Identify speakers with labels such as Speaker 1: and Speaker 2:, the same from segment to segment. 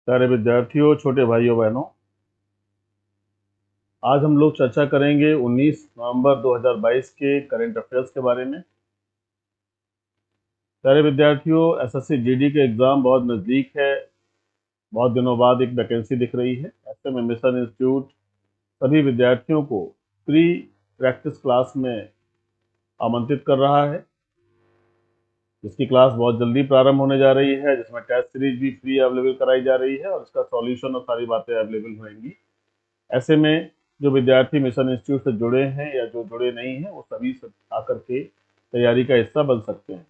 Speaker 1: प्यारे विद्यार्थियों, छोटे भाइयों बहनों, आज हम लोग चर्चा करेंगे 19 नवंबर 2022 के करंट अफेयर्स के बारे में। प्यारे विद्यार्थियों, एसएससी जीडी के एग्ज़ाम बहुत नज़दीक है। बहुत दिनों बाद एक वैकेंसी दिख रही है। ऐसे में मिशन इंस्टीट्यूट सभी विद्यार्थियों को प्री प्रैक्टिस क्लास में आमंत्रित कर रहा है, जिसकी क्लास बहुत जल्दी प्रारंभ होने जा रही है, जिसमें टेस्ट सीरीज भी फ्री अवेलेबल कराई जा रही है और इसका सॉल्यूशन और सारी बातें अवेलेबल होंगी। ऐसे में जो विद्यार्थी मिशन इंस्टीट्यूट से जुड़े हैं या जो जुड़े नहीं हैं, वो सभी आकर के तैयारी का हिस्सा बन सकते हैं।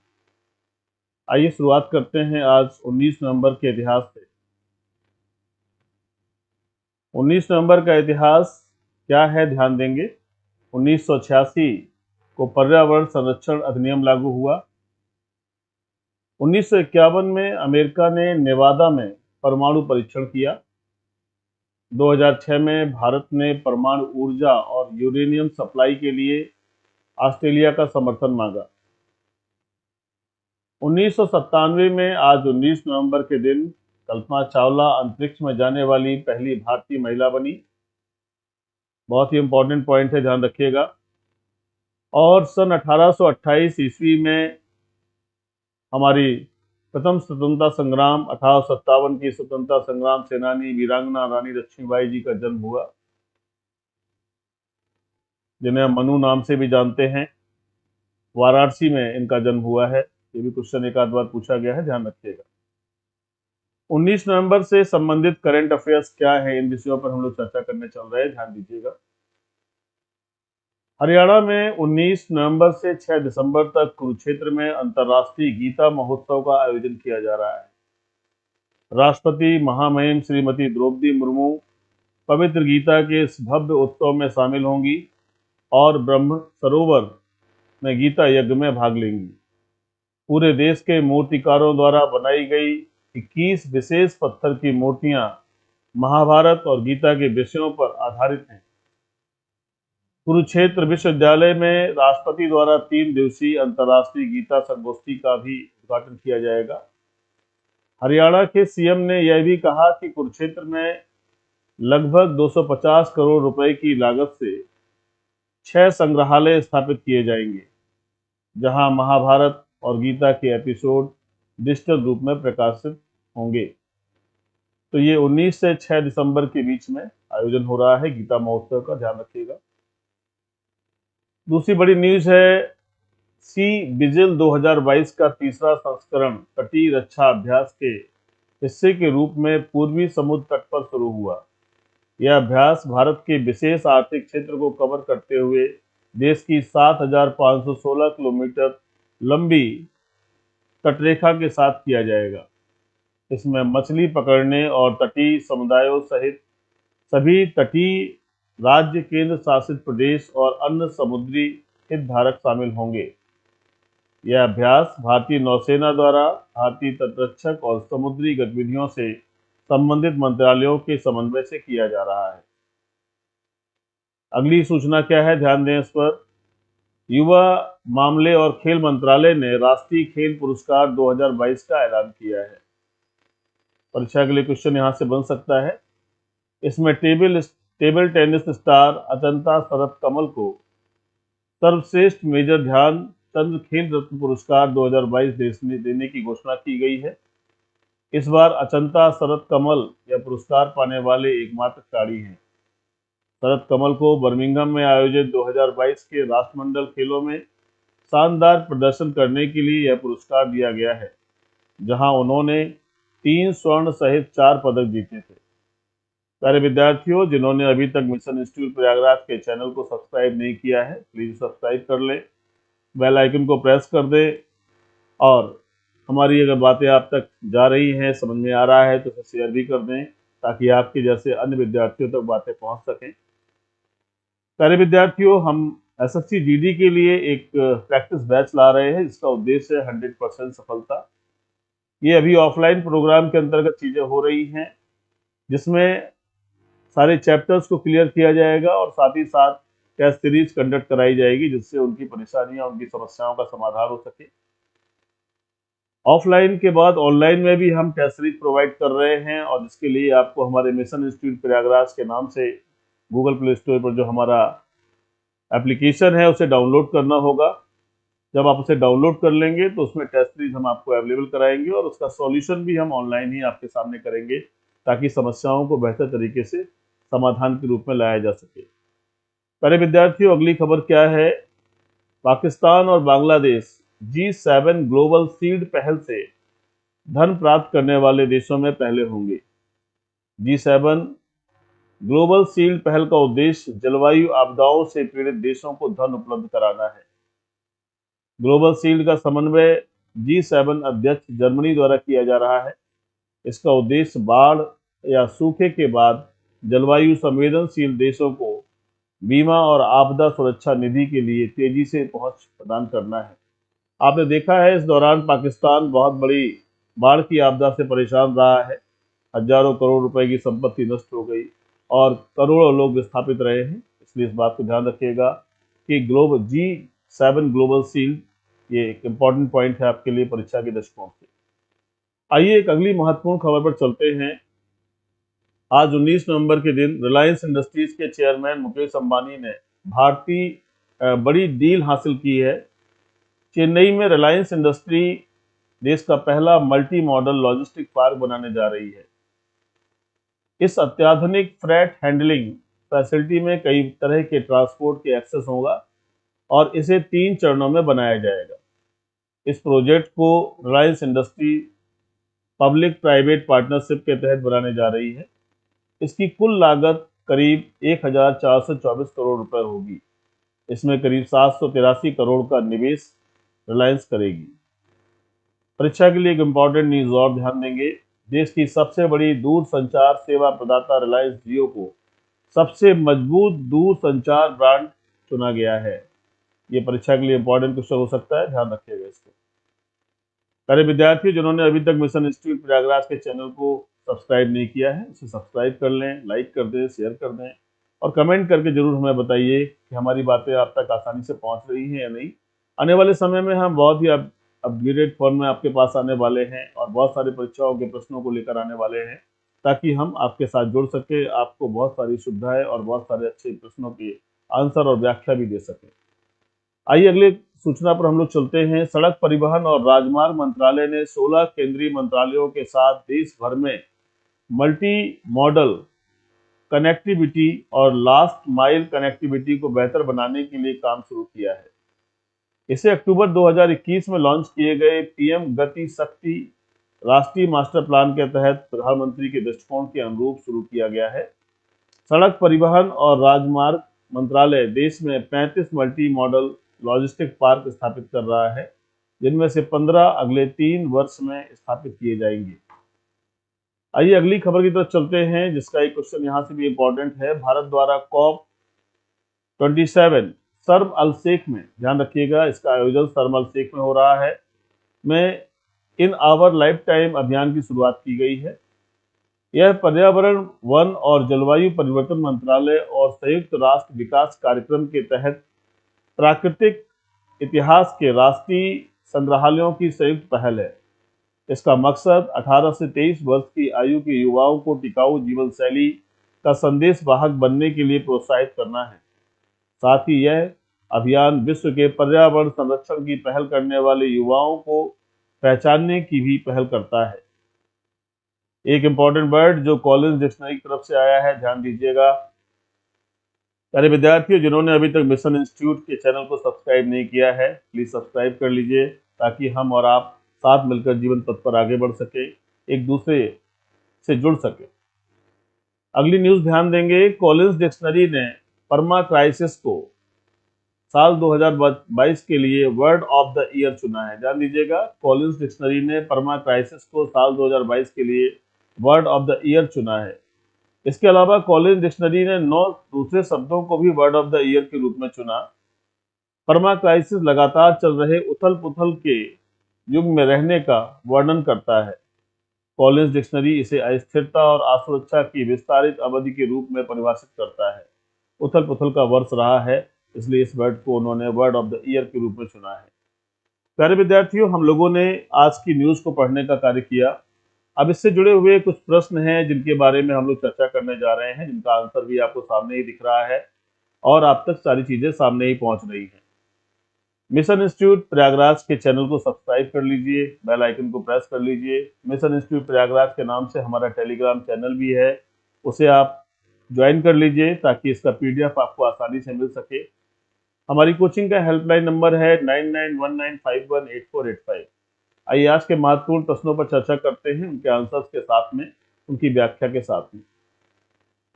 Speaker 1: आइए शुरुआत करते हैं आज 19 नवंबर के इतिहास से। 19 नवंबर का इतिहास क्या है, ध्यान देंगे। 1986 को पर्यावरण संरक्षण अधिनियम लागू हुआ। 1951 में अमेरिका ने नेवादा में परमाणु परीक्षण किया। 2006 में भारत ने परमाणु ऊर्जा और यूरेनियम सप्लाई के लिए ऑस्ट्रेलिया का समर्थन मांगा। 1997 में आज 19 नवंबर के दिन कल्पना चावला अंतरिक्ष में जाने वाली पहली भारतीय महिला बनी। बहुत ही इंपॉर्टेंट पॉइंट है, ध्यान रखिएगा। और सन 1828 ईस्वी में हमारी प्रथम स्वतंत्रता संग्राम 1857 की स्वतंत्रता संग्राम सेनानी वीरांगना रानी लक्ष्मीबाई जी का जन्म हुआ, जिन्हें हम मनु नाम से भी जानते हैं। वाराणसी में इनका जन्म हुआ है। ये भी क्वेश्चन एक आध बार पूछा गया है, ध्यान रखिएगा। 19 नवंबर से संबंधित करंट अफेयर्स क्या है, इन विषयों पर हम लोग चर्चा करने चल रहे हैं, ध्यान दीजिएगा। हरियाणा में 19 नवंबर से 6 दिसंबर तक कुरुक्षेत्र में अंतर्राष्ट्रीय गीता महोत्सव का आयोजन किया जा रहा है। राष्ट्रपति महामहिम श्रीमती द्रौपदी मुर्मू पवित्र गीता के इस भव्य उत्सव में शामिल होंगी और ब्रह्म सरोवर में गीता यज्ञ में भाग लेंगी। पूरे देश के मूर्तिकारों द्वारा बनाई गई 21 विशेष पत्थर की मूर्तियां महाभारत और गीता के विषयों पर आधारित हैं। कुरुक्षेत्र विश्वविद्यालय में राष्ट्रपति द्वारा 3 दिवसीय अंतर्राष्ट्रीय गीता संगोष्ठी का भी उद्घाटन किया जाएगा। हरियाणा के सीएम ने यह भी कहा कि कुरुक्षेत्र में लगभग 250 करोड़ रुपए की लागत से 6 संग्रहालय स्थापित किए जाएंगे, जहां महाभारत और गीता के एपिसोड डिजिटल रूप में प्रकाशित होंगे। तो ये 19 से 6 दिसंबर के बीच में आयोजन हो रहा है गीता महोत्सव का, ध्यान रखिएगा। दूसरी बड़ी न्यूज है, सी विजिल 2022 का तीसरा संस्करण तटीय रक्षा अभ्यास के हिस्से के रूप में पूर्वी समुद्र तट पर शुरू हुआ। यह अभ्यास भारत के विशेष आर्थिक क्षेत्र को कवर करते हुए देश की 7,516 किलोमीटर लंबी तटरेखा के साथ किया जाएगा। इसमें मछली पकड़ने और तटीय समुदायों सहित सभी तटीय राज्य, केंद्र शासित प्रदेश और अन्य समुद्री हितधारक शामिल होंगे। यह अभ्यास भारतीय नौसेना द्वारा भारतीय तटरक्षक और समुद्री गतिविधियों से संबंधित मंत्रालयों के समन्वय से किया जा रहा है। अगली सूचना क्या है, ध्यान दें इस पर। युवा मामले और खेल मंत्रालय ने राष्ट्रीय खेल पुरस्कार 2022 का ऐलान किया है। परीक्षा के लिए क्वेश्चन यहां से बन सकता है। इसमें table tennis star Achanta Sharath Kamal को सर्वश्रेष्ठ मेजर ध्यानचंद खेल रत्न पुरस्कार 2022 देने की घोषणा की गई है। इस बार अचंता शरत कमल यह पुरस्कार पाने वाले एकमात्र खिलाड़ी हैं। शरत कमल को बर्मिंघम में आयोजित 2022 के राष्ट्रमंडल खेलों में शानदार प्रदर्शन करने के लिए यह पुरस्कार दिया गया है, जहां उन्होंने 3 स्वर्ण सहित 4 पदक जीते थे। प्यारे विद्यार्थियों, जिन्होंने अभी तक मिशन इंस्टीट्यूट प्रयागराज के चैनल को सब्सक्राइब नहीं किया है, प्लीज सब्सक्राइब कर लें, बेल आइकन को प्रेस कर दें और हमारी अगर बातें आप तक जा रही हैं, समझ में आ रहा है, तो उसे शेयर भी कर दें ताकि आपके जैसे अन्य विद्यार्थियों तक बातें पहुंच सकें। प्यारे विद्यार्थियों, हम एसएससी जीडी के लिए एक प्रैक्टिस बैच ला रहे हैं, जिसका उद्देश्य है 100% सफलता। ये अभी ऑफलाइन प्रोग्राम के अंतर्गत चीजें हो रही हैं, जिसमें सारे चैप्टर्स को क्लियर किया जाएगा और साथ ही साथ टेस्ट सीरीज कंडक्ट कराई जाएगी, जिससे उनकी परेशानियां, उनकी समस्याओं का समाधान हो सके। ऑफलाइन के बाद ऑनलाइन में भी हम टेस्ट सीरीज प्रोवाइड कर रहे हैं, और इसके लिए आपको हमारे मिशन इंस्टीट्यूट प्रयागराज के नाम से गूगल प्ले स्टोर पर जो हमारा एप्लीकेशन है उसे डाउनलोड करना होगा। जब आप उसे डाउनलोड कर लेंगे तो उसमें टेस्ट सीरीज हम आपको अवेलेबल कराएंगे, और उसका सॉल्यूशन भी हम ऑनलाइन ही आपके सामने करेंगे, ताकि समस्याओं को बेहतर तरीके से समाधान के रूप में लाया जा सके। प्यारे विद्यार्थियों, अगली खबर क्या है? पाकिस्तान और बांग्लादेश G7 ग्लोबल सीड पहल से धन प्राप्त करने वाले देशों में पहले होंगे। G7 ग्लोबल सीड पहल का उद्देश्य जलवायु आपदाओं से पीड़ित देशों को धन उपलब्ध कराना है। ग्लोबल सीड का समन्वय G7 अध्यक्ष जर्मनी द्वारा किया जा रहा है। इसका उद्देश्य बाढ़ या सूखे के बाद जलवायु संवेदनशील देशों को बीमा और आपदा सुरक्षा निधि के लिए तेजी से पहुंच प्रदान करना है। आपने देखा है, इस दौरान पाकिस्तान बहुत बड़ी बाढ़ की आपदा से परेशान रहा है। हजारों करोड़ रुपए की संपत्ति नष्ट हो गई और करोड़ों लोग विस्थापित रहे हैं। इसलिए इस बात को ध्यान रखिएगा कि G7 ग्लोबल सीड ये एक इम्पॉर्टेंट पॉइंट है आपके लिए परीक्षा के दृष्टिकोण से। आइए एक अगली महत्वपूर्ण खबर पर चलते हैं। आज 19 नवंबर के दिन रिलायंस इंडस्ट्रीज के चेयरमैन मुकेश अंबानी ने भारतीय बड़ी डील हासिल की है। चेन्नई में रिलायंस इंडस्ट्री देश का पहला मल्टी मॉडल लॉजिस्टिक पार्क बनाने जा रही है। इस अत्याधुनिक फ्रेट हैंडलिंग फैसिलिटी में कई तरह के ट्रांसपोर्ट के एक्सेस होगा और इसे 3 चरणों में बनाया जाएगा। इस प्रोजेक्ट को Reliance industry public private partnership के तहत बनाने जा रही है। इसकी कुल लागत करीब 1424 करोड़ रुपए होगी। इसमें करीब 783 करोड़ का निवेश रिलायंस करेगी। परीक्षा के लिए एक इम्पॉर्टेंट न्यूज और ध्यान देंगे। देश की सबसे बड़ी दूर संचार सेवा प्रदाता रिलायंस जियो को सबसे मजबूत दूर संचार ब्रांड चुना गया है। ये परीक्षा के लिए इम्पोर्टेंट क्वेश्चन हो सकता है, ध्यान रखिएगा इसको। प्यारे विद्यार्थी, जिन्होंने अभी तक मिशन इंस्टीट्यूट प्रयागराज के चैनल को सब्सक्राइब नहीं किया है, उसे सब्सक्राइब कर लें, लाइक कर दें, शेयर कर दें और कमेंट करके जरूर हमें बताइए कि हमारी बातें आप तक आसानी से पहुंच रही हैं या नहीं। आने वाले समय में हम बहुत ही अपग्रेडेड फॉर्म में आपके पास आने वाले हैं और बहुत सारी परीक्षाओं के प्रश्नों को लेकर आने वाले हैं, ताकि हम आपके साथ जुड़ सके, आपको बहुत सारी सुविधाएं और बहुत सारे अच्छे प्रश्नों के आंसर और व्याख्या भी दे सके। आइए अगले सूचना पर हम लोग चलते हैं। सड़क परिवहन और राजमार्ग मंत्रालय ने 16 केंद्रीय मंत्रालयों के साथ देश भर में मल्टी मॉडल कनेक्टिविटी और लास्ट माइल कनेक्टिविटी को बेहतर बनाने के लिए काम शुरू किया है। इसे अक्टूबर 2021 में लॉन्च किए गए पीएम गति शक्ति राष्ट्रीय मास्टर प्लान के तहत प्रधानमंत्री के दृष्टिकोण के अनुरूप शुरू किया गया है। सड़क परिवहन और राजमार्ग मंत्रालय देश में 35 मल्टी मॉडल लॉजिस्टिक पार्क स्थापित कर रहा है, जिनमें से 15 अगले 3 वर्ष में स्थापित किए जाएंगे। आइए अगली खबर की तरफ चलते हैं, जिसका एक क्वेश्चन यहाँ से भी इम्पोर्टेंट है। भारत द्वारा COP27 शर्म अल शेख में, ध्यान रखिएगा इसका आयोजन शर्म अल शेख में हो रहा है, में इन आवर लाइफ टाइम अभियान की शुरुआत की गई है। यह पर्यावरण, वन और जलवायु परिवर्तन मंत्रालय और संयुक्त राष्ट्र विकास कार्यक्रम के तहत प्राकृतिक इतिहास के राष्ट्रीय संग्रहालयों की संयुक्त पहल है। इसका मकसद 18 से 23 वर्ष की आयु के युवाओं को टिकाऊ जीवन शैली का संदेश वाहक बनने के लिए प्रोत्साहित करना है। साथ ही यह अभियान विश्व के पर्यावरण संरक्षण की पहल करने वाले युवाओं को पहचानने की भी पहल करता है। एक इंपॉर्टेंट वर्ड जो कॉलिंस डिक्शनरी की तरफ से आया है, ध्यान दीजिएगा। प्यारे विद्यार्थियों, जिन्होंने अभी तक मिशन इंस्टीट्यूट के चैनल को सब्सक्राइब नहीं किया है, प्लीज सब्सक्राइब कर लीजिए, ताकि हम और आप साथ मिलकर जीवन पथ पर आगे बढ़ सके, एक दूसरे से जुड़ सके। अगली न्यूज ध्यान देंगे। कॉलिंस डिक्शनरी ने परमा क्राइसिस को साल 2022 के लिए वर्ड ऑफ द ईयर चुना है। ध्यान दीजिएगा, कॉलिंस डिक्शनरी ने परमा क्राइसिस को साल 2022 के लिए वर्ड ऑफ द ईयर चुना है। इसके अलावा कॉलिंस डिक्शनरी ने 9 दूसरे शब्दों को भी वर्ड ऑफ द ईयर के रूप में चुना। परमा क्राइसिस लगातार चल रहे उथल पुथल के युग में रहने का वर्णन करता है। कॉलिंस डिक्शनरी इसे अस्थिरता और असुरक्षा की विस्तारित अवधि के रूप में परिभाषित करता है। उथल पुथल का वर्ष रहा है, इसलिए इस वर्ड को उन्होंने वर्ड ऑफ द ईयर के रूप में चुना है। प्यारे विद्यार्थियों, हम लोगों ने आज की न्यूज को पढ़ने का कार्य किया। अब इससे जुड़े हुए कुछ प्रश्न हैं जिनके बारे में हम लोग चर्चा करने जा रहे हैं, जिनका आंसर भी आपको सामने ही दिख रहा है और आप तक सारी चीजें सामने ही पहुंच रही हैं। मिशन इंस्टीट्यूट प्रयागराज के चैनल को सब्सक्राइब कर लीजिए, बेल आइकन को प्रेस कर लीजिए। मिशन इंस्टीट्यूट प्रयागराज के नाम से हमारा टेलीग्राम चैनल भी है, उसे आप ज्वाइन कर लीजिए ताकि इसका पीडीएफ आपको आसानी से मिल सके। हमारी कोचिंग का हेल्पलाइन नंबर है 9919518485। आइए आज के महत्वपूर्ण प्रश्नों पर चर्चा करते हैं, उनके आंसर्स के साथ में, उनकी व्याख्या के साथ में।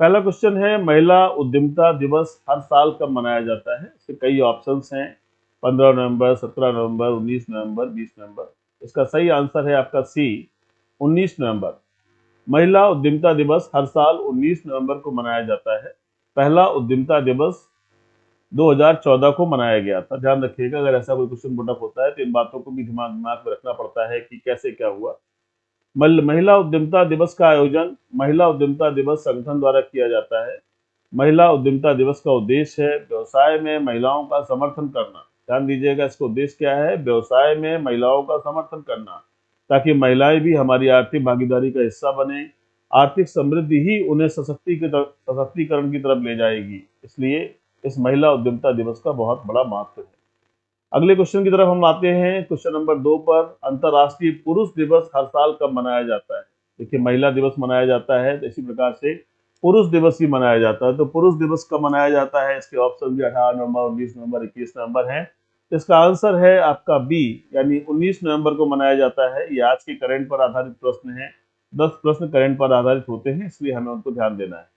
Speaker 1: पहला क्वेश्चन है, महिला उद्यमिता दिवस हर साल कब मनाया जाता है? इसके कई ऑप्शंस हैं, 15 नवंबर, 17 नवंबर, 19 नवंबर, 20 नवंबर। इसका सही आंसर है आपका सी, 19 नवंबर। महिला उद्यमिता दिवस हर साल 19 नवंबर को मनाया जाता है। पहला उद्यमिता दिवस 2014 को मनाया गया था। ध्यान रखिएगा, अगर ऐसा कोई क्वेश्चन पुटअप होता है तो इन बातों को भी दिमाग में रखना पड़ता है कि कैसे क्या हुआ। महिला उद्यमिता दिवस का आयोजन महिला उद्यमिता दिवस संगठन द्वारा किया जाता है। महिला उद्यमिता दिवस का उद्देश्य है व्यवसाय में महिलाओं का समर्थन करना। ध्यान दीजिएगा, इसका उद्देश्य क्या है? व्यवसाय में महिलाओं का समर्थन करना, ताकि महिलाएं भी हमारी आर्थिक भागीदारी का हिस्सा बने। आर्थिक समृद्धि ही उन्हें सशक्तिकरण की तरफ ले जाएगी। इसलिए इस महिला उद्यमिता दिवस का बहुत बड़ा महत्व है। अगले क्वेश्चन की तरफ हम आते हैं। क्वेश्चन नंबर 2 पर, अंतर्राष्ट्रीय पुरुष दिवस हर साल कब मनाया जाता है? देखिए, महिला दिवस मनाया जाता है तो इसी प्रकार से पुरुष दिवस भी मनाया जाता है। तो पुरुष दिवस कब मनाया जाता है? इसके ऑप्शन भी 18 नवंबर, 19 नवंबर, 21 नवंबर है। इसका आंसर है आपका बी, यानी 19 नवंबर को मनाया जाता है। ये आज के करंट पर आधारित प्रश्न है। 10 प्रश्न करंट पर आधारित होते हैं, इसलिए हमें उनको ध्यान देना है।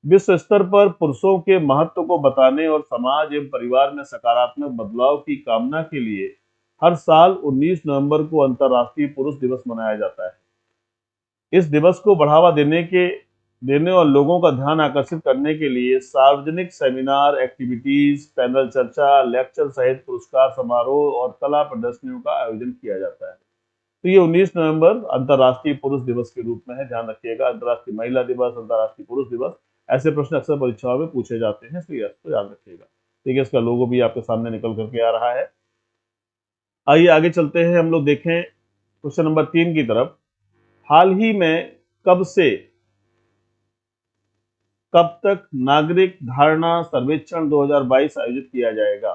Speaker 1: विश्व स्तर पर पुरुषों के महत्व को बताने और समाज एवं परिवार में सकारात्मक बदलाव की कामना के लिए हर साल 19 नवंबर को अंतर्राष्ट्रीय पुरुष दिवस मनाया जाता है। इस दिवस को बढ़ावा देने और लोगों का ध्यान आकर्षित करने के लिए सार्वजनिक सेमिनार, एक्टिविटीज, पैनल चर्चा, लेक्चर सहित पुरस्कार समारोह और कला प्रदर्शनियों का आयोजन किया जाता है। तो ये 19 नवंबर अंतर्राष्ट्रीय पुरुष दिवस के रूप में है। ध्यान रखिएगा, अंतर्राष्ट्रीय महिला दिवस, अंतर्राष्ट्रीय पुरुष दिवस, ऐसे प्रश्न अक्सर परीक्षाओं में पूछे जाते हैं, इसलिए इसको याद रखिएगा। ठीक है, इसका लोगो भी आपके सामने निकल करके आ रहा है। आइए आगे चलते हैं, हम लोग देखें क्वेश्चन नंबर 3 की तरफ। हाल ही में कब से कब तक नागरिक धारणा सर्वेक्षण 2022 आयोजित किया जाएगा?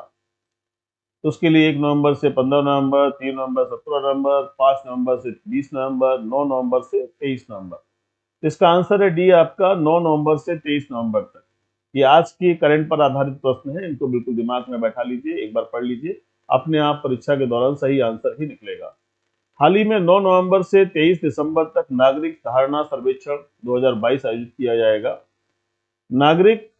Speaker 1: तो उसके लिए 1 नवंबर से 15 नवंबर, 3 नवंबर, 17 नवंबर, 5 नवंबर से 20 नवंबर, 9 नवंबर से 23 नवंबर। इसका आंसर है डी, आपका 9 नवंबर से 23 नवंबर तक। ये आज की करंट पर आधारित प्रश्न है, इनको बिल्कुल दिमाग में बैठा लीजिए, एक बार पढ़ लीजिए, अपने आप परीक्षा के दौरान सही आंसर ही निकलेगा। हाल ही में 9 नवंबर से 23 दिसंबर तक नागरिक धारणा सर्वेक्षण 2022 आयोजित किया जाएगा। नागरिक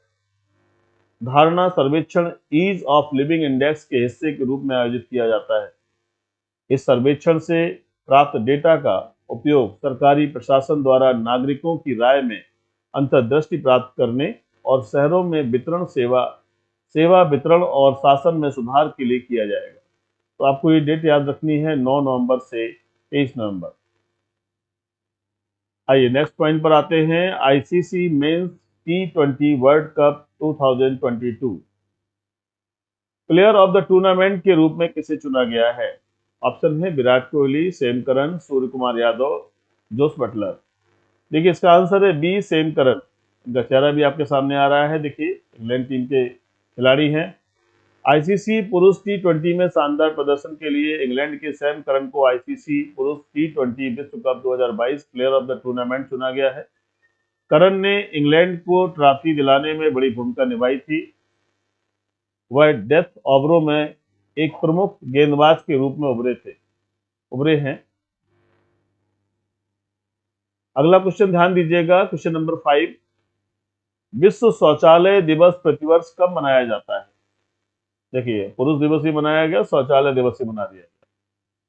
Speaker 1: धारणा सर्वेक्षण ईज ऑफ लिविंग इंडेक्स के हिस्से के रूप में आयोजित किया जाता है। इस सर्वेक्षण से प्राप्त डेटा का उपयोग सरकारी प्रशासन द्वारा नागरिकों की राय में अंतर्दृष्टि प्राप्त करने और शहरों में सेवा वितरण और शासन में सुधार के लिए किया जाएगा। तो आपको ये डेट याद रखनी है, 9 नवंबर से 23 नवंबर। आइए नेक्स्ट पॉइंट पर आते हैं। ICC men's T20 world cup 2022 player of the tournament के रूप में किसे चुना गया है? ऑप्शन है विराट कोहली, सेम करन, सूर्य कुमार यादव, जोस बटलर। देखिए, इसका आंसर है बी, सेम करन। इनका चेहरा भी आपके सामने आ रहा है, देखिए, इंग्लैंड टीम के खिलाड़ी हैं। आईसीसी पुरुष T20 में शानदार प्रदर्शन के लिए इंग्लैंड के सैम करन को आईसीसी पुरुष T20 विश्व cup 2022 player of the tournament चुना गया है। करन ने इंग्लैंड को ट्रॉफी दिलाने में बड़ी भूमिका निभाई थी। वह डेथ ओवरों में एक प्रमुख गेंदबाज के रूप में उभरे हैं। अगला क्वेश्चन ध्यान दीजिएगा, क्वेश्चन नंबर 5। विश्व शौचालय दिवस प्रतिवर्ष कब मनाया जाता है? देखिए, पुरुष दिवस भी मनाया गया, शौचालय दिवस भी मना दिया गया।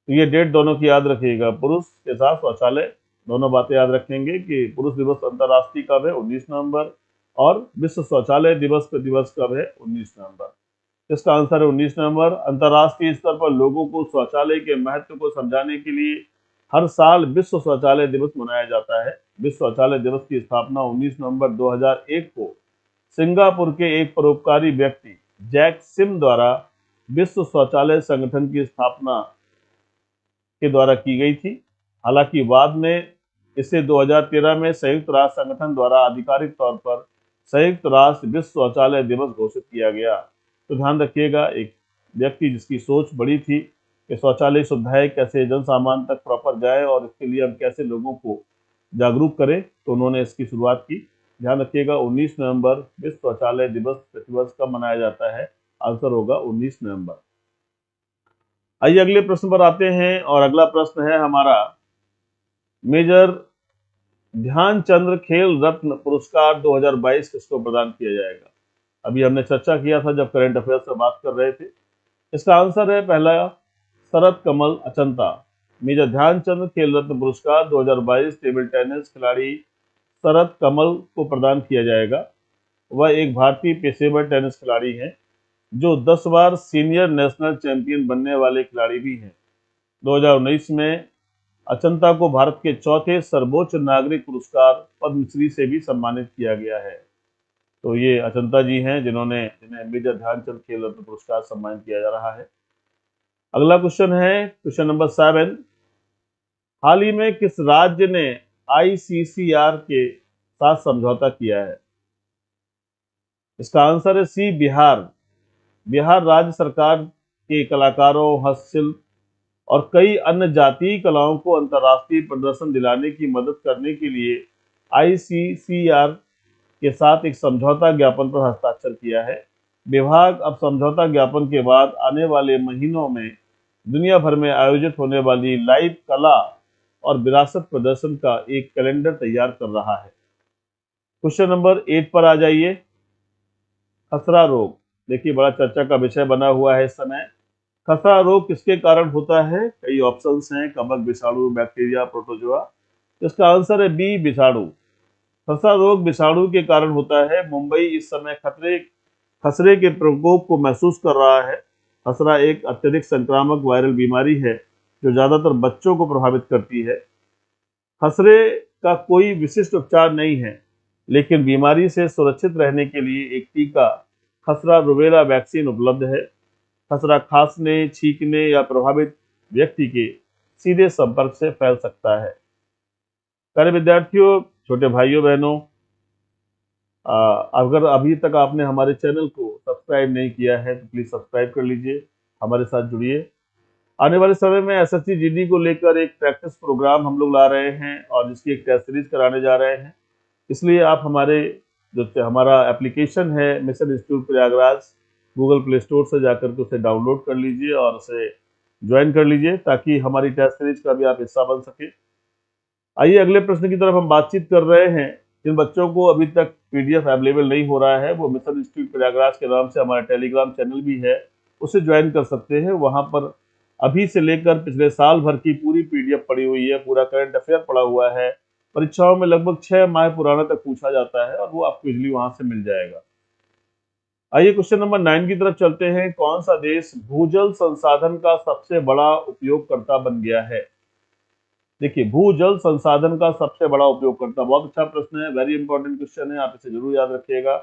Speaker 1: तो ये डेट दोनों की याद रखिएगा, पुरुष के साथ शौचालय, दोनों बातें याद रखेंगे कि पुरुष दिवस अंतर्राष्ट्रीय कब है, 19 नवंबर, और विश्व शौचालय दिवस प्रतिवर्ष कब है, 19 नवंबर। इसका आंसर है 19 नवंबर। अंतर्राष्ट्रीय स्तर पर लोगों को शौचालय के महत्व को समझाने के लिए हर साल विश्व शौचालय दिवस मनाया जाता है। विश्व शौचालय दिवस की स्थापना 19 नवंबर 2001 को सिंगापुर के एक परोपकारी व्यक्ति जैक सिम द्वारा विश्व शौचालय संगठन की स्थापना के द्वारा की गई थी। हालांकि बाद में इसे 2013 में संयुक्त राष्ट्र संगठन द्वारा आधिकारिक तौर पर संयुक्त राष्ट्र विश्व शौचालय दिवस घोषित किया गया। तो ध्यान रखिएगा, एक व्यक्ति जिसकी सोच बड़ी थी कि शौचालय सुविधाएं कैसे जन सामान्य तक प्रॉपर जाए और इसके लिए हम कैसे लोगों को जागरूक करें, तो उन्होंने इसकी शुरुआत की। ध्यान रखिएगा 19 नवंबर विश्व शौचालय दिवस प्रतिवर्ष कब मनाया जाता है? आंसर होगा 19 नवंबर। आइए अगले प्रश्न पर आते हैं और अगला प्रश्न है हमारा, मेजर ध्यानचंद खेल रत्न पुरस्कार 2022 किसको प्रदान किया जाएगा? अभी हमने चर्चा किया था जब करंट अफेयर्स से बात कर रहे थे। इसका आंसर है पहला, शरद कमल अचंता। मेजर ध्यानचंद खेल रत्न पुरस्कार 2022 टेबल टेनिस खिलाड़ी शरद कमल को प्रदान किया जाएगा। वह एक भारतीय पेशेवर टेनिस खिलाड़ी हैं जो 10 बार सीनियर नेशनल चैंपियन बनने वाले खिलाड़ी भी हैं। 2019 में अचंता को भारत के चौथे सर्वोच्च नागरिक पुरस्कार पद्मश्री से भी सम्मानित किया गया है। तो ये अचंता जी हैं जिन्हें मेजर ध्यानचंद खेल रत्न पुरस्कार सम्मानित किया जा रहा है। अगला क्वेश्चन है क्वेश्चन नंबर 7। हाल ही में किस राज्य ने ICCR के साथ समझौता किया है? इसका आंसर है सी, बिहार। बिहार राज्य सरकार के कलाकारों, हस्तशिल्प और कई अन्य जातीय कलाओं को अंतर्राष्ट्रीय प्रदर्शन दिलाने की मदद करने के लिए ICCR के साथ एक समझौता ज्ञापन पर हस्ताक्षर किया है। विभाग अब समझौता ज्ञापन के बाद आने वाले महीनों में दुनिया भर में आयोजित होने वाली लाइव कला और विरासत प्रदर्शन का एक कैलेंडर तैयार कर रहा है। क्वेश्चन नंबर 8 पर आ जाइए। खसरा रोग, देखिए बड़ा चर्चा का विषय बना हुआ है इस समय। खसरा रोग किसके कारण होता है? कई ऑप्शंस हैं, कवक, विषाणु, बैक्टीरिया, प्रोटोजोआ। इसका आंसर है बी, विषाणु। खसरा रोग विषाणु के कारण होता है। मुंबई इस समय खसरे के प्रकोप को महसूस कर रहा है। खसरा एक अत्यधिक संक्रामक वायरल बीमारी है जो ज्यादातर बच्चों को प्रभावित करती है। खसरे का कोई विशिष्ट उपचार नहीं है, लेकिन बीमारी से सुरक्षित रहने के लिए एक टीका खसरा रुबेला वैक्सीन उपलब्ध है। खसरा खांसने, छींकने या प्रभावित व्यक्ति के सीधे संपर्क से फैल सकता है। प्यारे विद्यार्थियों, छोटे भाइयों बहनों, अगर अभी तक आपने हमारे चैनल को सब्सक्राइब नहीं किया है तो प्लीज सब्सक्राइब कर लीजिए, हमारे साथ जुड़िए। आने वाले समय में SSC GD को लेकर एक प्रैक्टिस प्रोग्राम हम लोग ला रहे हैं और जिसकी एक टेस्ट सीरीज कराने जा रहे हैं। इसलिए आप हमारा एप्लीकेशन है mission institute Prayagraj, Google play store से जाकर के उसे डाउनलोड कर लीजिए और उसे ज्वाइन कर लीजिए ताकि हमारी टेस्ट सीरीज का भी आप हिस्सा बन सके। आइए अगले प्रश्न की तरफ हम बातचीत कर रहे हैं। जिन बच्चों को अभी तक PDF अवेलेबल नहीं हो रहा है वो मिशन इंस्टीट्यूट प्रयागराज के नाम से हमारा टेलीग्राम चैनल भी है, उसे ज्वाइन कर सकते हैं। वहां पर अभी से लेकर पिछले साल भर की पूरी PDF पड़ी हुई है, पूरा करंट अफेयर पड़ा हुआ है। परीक्षाओं में लगभग 6 माह पुराना तक पूछा जाता है और वो आपको इजिली वहां से मिल जाएगा। आइए क्वेश्चन नंबर 9 की तरफ चलते हैं। कौन सा देश भूजल संसाधन का सबसे बड़ा उपयोगकर्ता बन गया है? देखिए, भूजल संसाधन का सबसे बड़ा उपयोगकर्ता, बहुत अच्छा प्रश्न है, वेरी इंपॉर्टेंट क्वेश्चन है, आप इसे जरूर याद रखिएगा।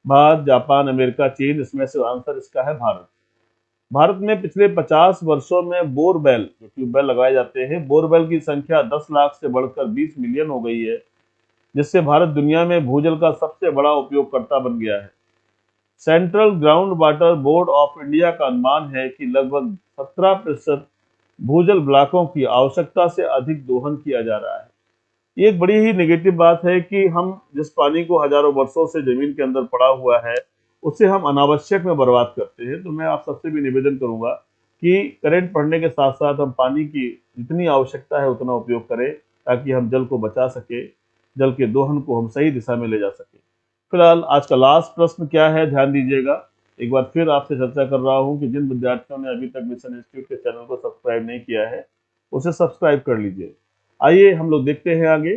Speaker 1: भारत, जापान, अमेरिका, चीन, इसमें से आंसर इसका है भारत। भारत में पिछले 50 वर्षों में बोरवेल, जो ट्यूबवेल लगाए जाते हैं, बोरवेल की संख्या 10 लाख से बढ़कर 20 मिलियन हो गई है, जिससे भारत दुनिया में भूजल का सबसे बड़ा उपयोगकर्ता बन गया है। Central ground water board of India का अनुमान है कि लगभग 17% भूजल ब्लॉकों की आवश्यकता से अधिक दोहन किया जा रहा है। ये एक बड़ी ही नेगेटिव बात है कि हम जिस पानी को हजारों वर्षों से जमीन के अंदर पड़ा हुआ है उसे हम अनावश्यक में बर्बाद करते हैं। तो मैं आप सबसे भी निवेदन करूंगा कि करंट पढ़ने के साथ साथ हम पानी की जितनी आवश्यकता है उतना उपयोग करें ताकि हम जल को बचा सके, जल के दोहन को हम सही दिशा में ले जा सके। फिलहाल आज का लास्ट प्रश्न क्या है, ध्यान दीजिएगा। एक बार फिर आपसे चर्चा कर रहा हूं कि जिन विद्यार्थियों ने अभी तक मिशन इंस्टीट्यूट के चैनल को सब्सक्राइब नहीं किया है उसे सब्सक्राइब कर लीजिए। आइए हम लोग देखते हैं आगे।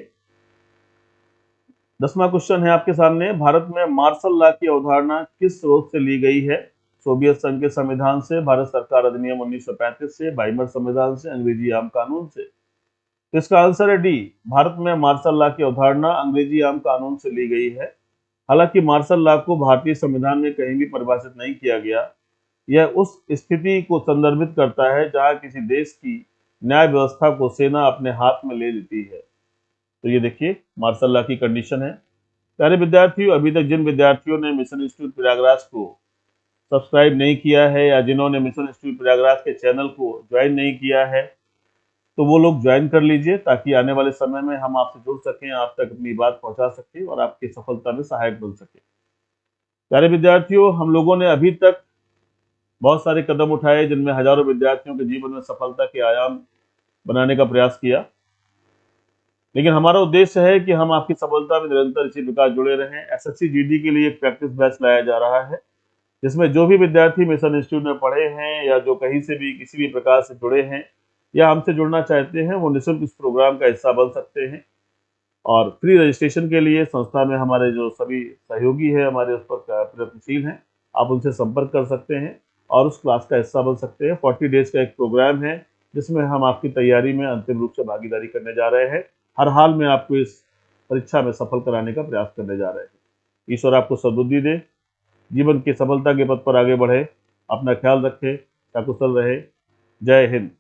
Speaker 1: 10वां क्वेश्चन है आपके सामने। भारत में मार्शल लॉ की अवधारणा किस स्रोत से ली गई है? सोवियत संघ के संविधान से, भारत सरकार अधिनियम 1935 से, वाइमर संविधान से, अंग्रेजी आम कानून से। तो इसका आंसर है डी, भारत में मार्शल लॉ की अवधारणा अंग्रेजी आम कानून से ली गई है। हालांकि मार्शल लॉ को भारतीय संविधान में कहीं भी परिभाषित नहीं किया गया। यह उस स्थिति को संदर्भित करता है जहां किसी देश की न्याय व्यवस्था को सेना अपने हाथ में ले लेती है। तो ये देखिए मार्शल लॉ की कंडीशन है। प्यारे विद्यार्थियों, अभी तक जिन विद्यार्थियों ने मिशन इंस्टीट्यूट प्रयागराज को सब्सक्राइब नहीं किया है या जिन्होंने मिशन इंस्टीट्यूट प्रयागराज के चैनल को ज्वाइन नहीं किया है, तो वो लोग ज्वाइन कर लीजिए ताकि आने वाले समय में हम आपसे जुड़ सकें, आप तक अपनी बात पहुंचा सकें और आपकी सफलता में सहायक बन सके। प्यारे विद्यार्थियों, हम लोगों ने अभी तक बहुत सारे कदम उठाए जिनमें हजारों विद्यार्थियों के जीवन में सफलता के आयाम बनाने का प्रयास किया, लेकिन हमारा उद्देश्य है कि हम आपकी सफलता में निरंतर इसी प्रकार जुड़े रहें। एसएससी जीडी के लिए एक प्रैक्टिस बैच लाया जा रहा है जिसमें जो भी विद्यार्थी मिशन इंस्टीट्यूट में पढ़े हैं या जो कहीं से भी किसी भी प्रकार से जुड़े हैं या हमसे जुड़ना चाहते हैं, वो निःशुल्क इस प्रोग्राम का हिस्सा बन सकते हैं। और फ्री रजिस्ट्रेशन के लिए संस्था में हमारे जो सभी सहयोगी हैं, हमारे उस पर प्रयत्नशील हैं, आप उनसे संपर्क कर सकते हैं और उस क्लास का हिस्सा बन सकते हैं। 40 डेज का एक प्रोग्राम है जिसमें हम आपकी तैयारी में अंतिम रूप से भागीदारी करने जा रहे हैं। हर हाल में आपको इस परीक्षा में सफल कराने का प्रयास करने जा रहे हैं। ईश्वर आपको सद्बुद्धि दे, जीवन की सफलता के पथ पर आगे बढ़े, अपना ख्याल रखें, सकुशल रहे। जय हिंद।